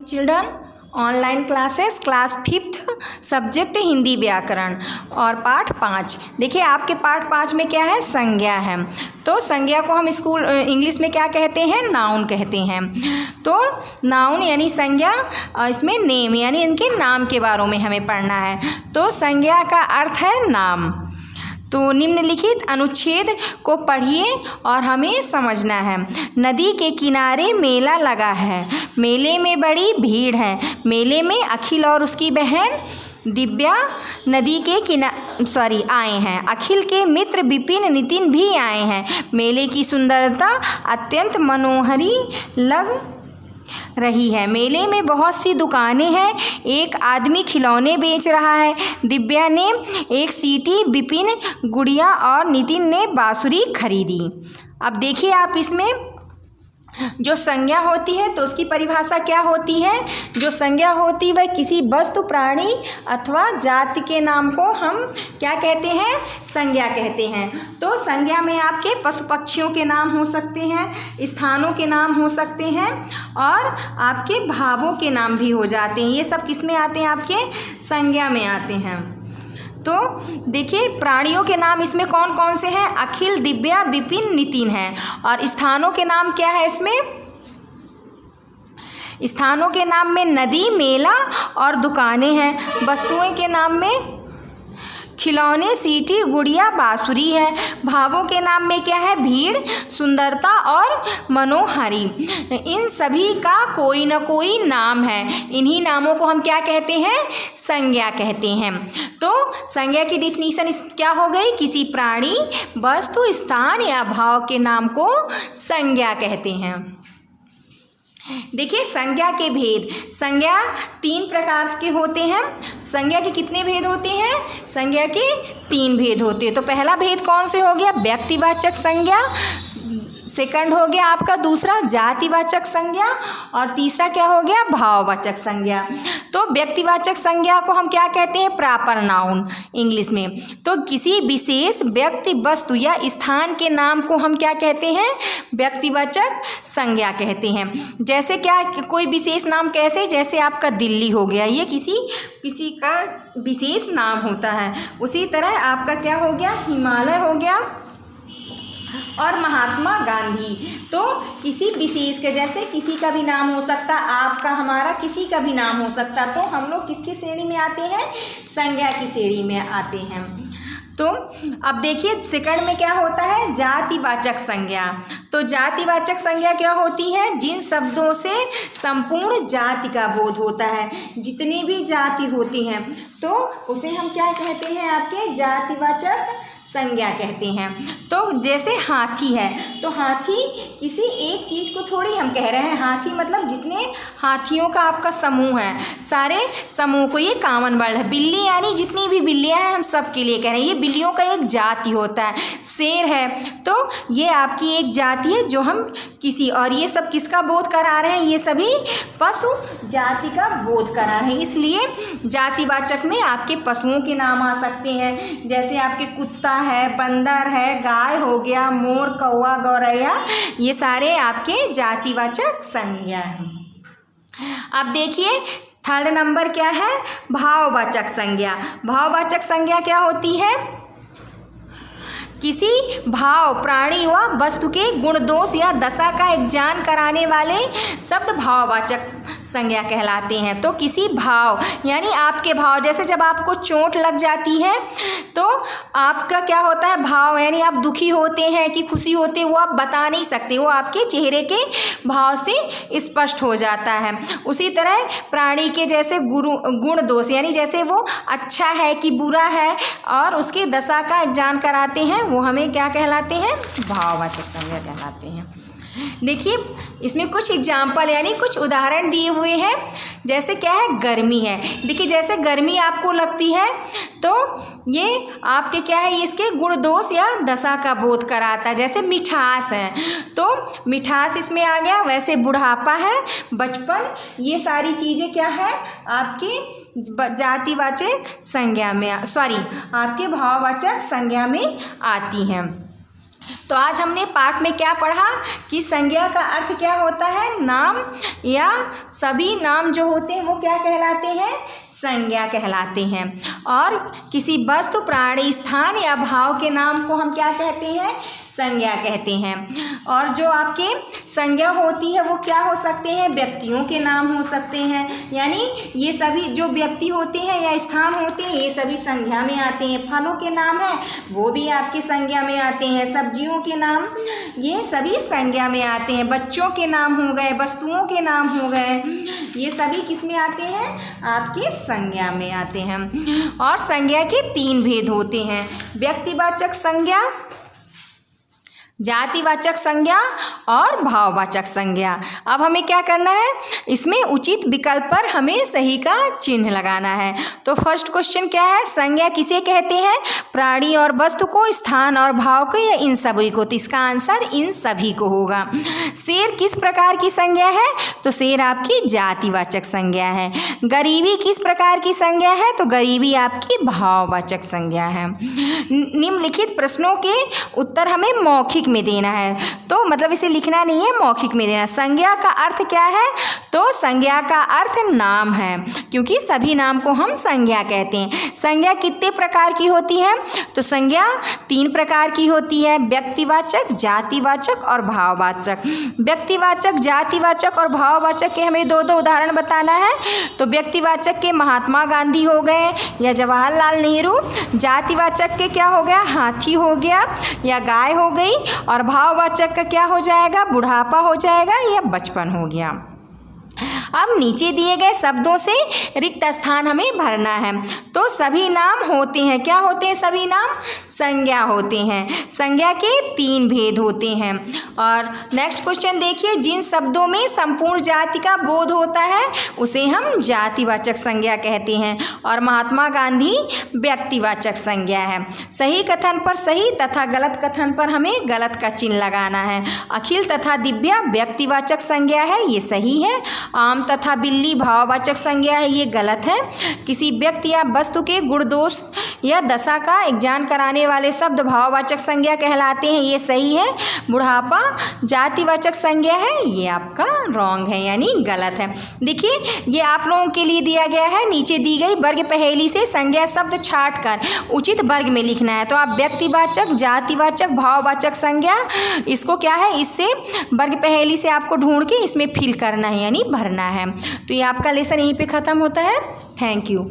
Children, online classes class 5th subject Hindi व्याकरण और पाठ 5। देखिए आपके पाठ 5 में क्या है, संज्ञा है। तो संज्ञा को हम स्कूल इंग्लिश में क्या कहते हैं, नाउन कहते हैं। तो नाउन यानी संज्ञा, इसमें नेम यानी इनके नाम के बारे में हमें पढ़ना है। तो संज्ञा का अर्थ है नाम। तो निम्नलिखित अनुच्छेद को पढ़िए और हमें समझना है। नदी के किनारे मेला लगा है, मेले में बड़ी भीड़ है, मेले में अखिल और उसकी बहन दिव्या नदी के आए हैं। अखिल के मित्र विपिन नितिन भी आए हैं। मेले की सुंदरता अत्यंत मनोहरी लग रही है। मेले में बहुत सी दुकानें हैं, एक आदमी खिलौने बेच रहा है। दिव्या ने एक सीटी, विपिन गुड़िया और नितिन ने बांसुरी खरीदी। अब देखिए आप इसमें जो संज्ञा होती है तो उसकी परिभाषा क्या होती है। जो संज्ञा होती है वह किसी वस्तु, प्राणी अथवा जाति के नाम को हम क्या कहते हैं, संज्ञा कहते हैं। तो संज्ञा में आपके पशु पक्षियों के नाम हो सकते हैं, स्थानों के नाम हो सकते हैं और आपके भावों के नाम भी हो जाते हैं। ये सब किस में आते हैं, आपके संज्ञा में आते हैं। तो देखिए प्राणियों के नाम इसमें कौन कौन से हैं, अखिल, दिव्या, विपिन, नितिन हैं। और स्थानों के नाम क्या है इसमें, स्थानों के नाम में नदी, मेला और दुकानें हैं। वस्तुओं के नाम में खिलौने, सीटी, गुड़िया, बांसुरी है। भावों के नाम में क्या है, भीड़, सुंदरता और मनोहारी। इन सभी का कोई न कोई नाम है। इन्हीं नामों को हम क्या कहते हैं, संज्ञा कहते हैं। तो संज्ञा की डिफिनीशन क्या हो गई, किसी प्राणी, वस्तु, स्थान या भाव के नाम को संज्ञा कहते हैं। देखिए संज्ञा के भेद, संज्ञा 3 प्रकार के होते हैं। संज्ञा के कितने भेद होते हैं, संज्ञा के 3 भेद होते हैं। तो पहला भेद कौन से हो गया, व्यक्तिवाचक संज्ञा। सेकंड हो गया आपका दूसरा जातिवाचक संज्ञा और तीसरा क्या हो गया, भाववाचक संज्ञा। तो व्यक्तिवाचक संज्ञा को हम क्या कहते हैं, प्रॉपर नाउन इंग्लिश में। तो किसी विशेष व्यक्ति, वस्तु या स्थान के नाम को हम क्या कहते हैं, व्यक्तिवाचक संज्ञा कहते हैं। जैसे क्या, कोई विशेष नाम कैसे, जैसे आपका दिल्ली हो गया, ये किसी का विशेष नाम होता है। उसी तरह आपका क्या हो गया, हिमालय हो गया और महात्मा गांधी। तो किसी विशेष के, जैसे किसी का भी नाम हो सकता, आपका, हमारा, किसी का भी नाम हो सकता। तो हम लोग किसकी श्रेणी में आते हैं, संज्ञा की श्रेणी में आते हैं। तो अब देखिए सेकंड में क्या होता है, जातिवाचक संज्ञा। तो जातिवाचक संज्ञा क्या होती है, जिन शब्दों से संपूर्ण जाति का बोध होता है। जितनी भी जाति होती हैं तो उसे हम क्या कहते हैं, आपके जातिवाचक संज्ञा कहते हैं। तो जैसे हाथी है, तो हाथी किसी एक चीज़ को थोड़ी हम कह रहे हैं, हाथी मतलब जितने हाथियों का आपका समूह है, सारे समूह को ये कॉमन वर्ड है। बिल्ली यानी जितनी भी बिल्लियाँ हैं हम सब के लिए कह रहे हैं, ये बिल्लियों का एक जाति होता है। शेर है तो ये आपकी एक जाति है जो हम किसी, और ये सब किसका बोध करा रहे हैं, ये सभी पशु जाति का बोध करा रहे हैं। इसलिए जातिवाचक में आपके पशुओं के नाम आ सकते हैं, जैसे आपके कुत्ता है, बंदर है, गाय हो गया, मोर, कौवा, गौरैया, ये सारे आपके जातिवाचक संज्ञा हैं। अब देखिए थर्ड नंबर क्या है, भाववाचक संज्ञा। भाववाचक संज्ञा क्या होती है, किसी भाव, प्राणी व वस्तु के गुण, दोष या दशा का एक जान कराने वाले शब्द भाववाचक संज्ञा कहलाते हैं। तो किसी भाव यानी आपके भाव, जैसे जब आपको चोट लग जाती है तो आपका क्या होता है, भाव यानी आप दुखी होते हैं कि खुशी होते हैं, वो आप बता नहीं सकते, वो आपके चेहरे के भाव से स्पष्ट हो जाता है। उसी तरह प्राणी के जैसे गुण, दोष यानी जैसे वो अच्छा है कि बुरा है और उसकी दशा का एक जान कराते हैं, वो हमें क्या कहलाते हैं, भाववाचक संज्ञा कहलाते हैं। देखिए इसमें कुछ एग्जाम्पल यानी कुछ उदाहरण दिए हुए हैं। जैसे क्या है, गर्मी है। देखिए जैसे गर्मी आपको लगती है तो ये आपके क्या है, इसके गुण, दोष या दशा का बोध कराता है। जैसे मिठास है तो मिठास इसमें आ गया। वैसे बुढ़ापा है, बचपन, ये सारी चीज़ें क्या है आपके जातिवाचक संज्ञा में, आपके भाववाचक संज्ञा में आती हैं। तो आज हमने पाठ में क्या पढ़ा कि संज्ञा का अर्थ क्या होता है, नाम या सभी नाम जो होते हैं वो क्या कहलाते हैं, संज्ञा कहलाते हैं। और किसी वस्तु, प्राणी, स्थान या भाव के नाम को हम क्या कहते हैं, संज्ञा कहते हैं। और जो आपके संज्ञा होती है वो क्या हो सकते हैं, व्यक्तियों के नाम हो सकते हैं, यानी ये सभी जो व्यक्ति होते हैं या स्थान होते हैं ये सभी संज्ञा में आते हैं। फलों के नाम हैं वो भी आपकी संज्ञा में आते हैं, सब्जियों के नाम ये सभी संज्ञा में आते हैं, बच्चों के नाम हो गए, वस्तुओं के नाम हो गए, ये सभी किस में आते हैं, आपके संज्ञा में आते हैं। और संज्ञा के 3 भेद होते हैं, व्यक्तिवाचक संज्ञा, जातिवाचक संज्ञा और भाववाचक संज्ञा। अब हमें क्या करना है, इसमें उचित विकल्प पर हमें सही का चिन्ह लगाना है। तो फर्स्ट क्वेश्चन क्या है, संज्ञा किसे कहते हैं, प्राणी और वस्तु को, स्थान और भाव को, या इन सभी को। तो इसका आंसर इन सभी को होगा। शेर किस प्रकार की संज्ञा है, तो शेर आपकी जातिवाचक संज्ञा है। गरीबी किस प्रकार की संज्ञा है, तो गरीबी आपकी भाववाचक संज्ञा है। निम्नलिखित प्रश्नों के उत्तर हमें मौखिक में देना है, तो मतलब इसे लिखना नहीं है, मौखिक में देना। संज्ञा का अर्थ क्या है, तो संज्ञा का अर्थ नाम है, क्योंकि सभी नाम को हम संज्ञा कहते हैं। संज्ञा कितने प्रकार की होती है, तो संज्ञा 3 प्रकार की होती है, व्यक्तिवाचक, जातिवाचक और भाववाचक। व्यक्तिवाचक, जातिवाचक और भाववाचक के हमें 2-2 उदाहरण बताना है। तो व्यक्तिवाचक के महात्मा गांधी हो गए या जवाहरलाल नेहरू, जातिवाचक के क्या हो गया, हाथी हो गया या गाय हो गई, और भाववाचक का क्या हो जाएगा, बुढ़ापा हो जाएगा या बचपन हो गया। अब नीचे दिए गए शब्दों से रिक्त स्थान हमें भरना है। तो सभी नाम होते हैं, क्या होते हैं, सभी नाम संज्ञा होते हैं। संज्ञा के 3 भेद होते हैं। और नेक्स्ट क्वेश्चन देखिए, जिन शब्दों में संपूर्ण जाति का बोध होता है उसे हम जातिवाचक संज्ञा कहते हैं, और महात्मा गांधी व्यक्तिवाचक संज्ञा है। सही कथन पर सही तथा गलत कथन पर हमें गलत का चिन्ह लगाना है। अखिल तथा दिव्या व्यक्तिवाचक संज्ञा है, ये सही है। आम तथा बिल्ली भाववाचक संज्ञा है, ये गलत है। किसी व्यक्ति या वस्तु के गुण, दोष या दशा का ज्ञान कराने वाले शब्द भाववाचक संज्ञा कहलाते हैं, ये सही है। बुढ़ापा जातिवाचक संज्ञा है, ये आपका रॉन्ग है, यानी गलत है। देखिए ये आप लोगों के लिए दिया गया है, नीचे दी गई वर्ग पहेली से संज्ञा शब्द छाट कर उचित वर्ग में लिखना है। तो आप व्यक्तिवाचक, जातिवाचक, भाववाचक संज्ञा, इसको क्या है, इससे वर्ग पहेली से आपको ढूंढ के इसमें फिल करना है, यानी भरना है। तो ये आपका लेसन यहीं पे ख़त्म होता है। Thank you.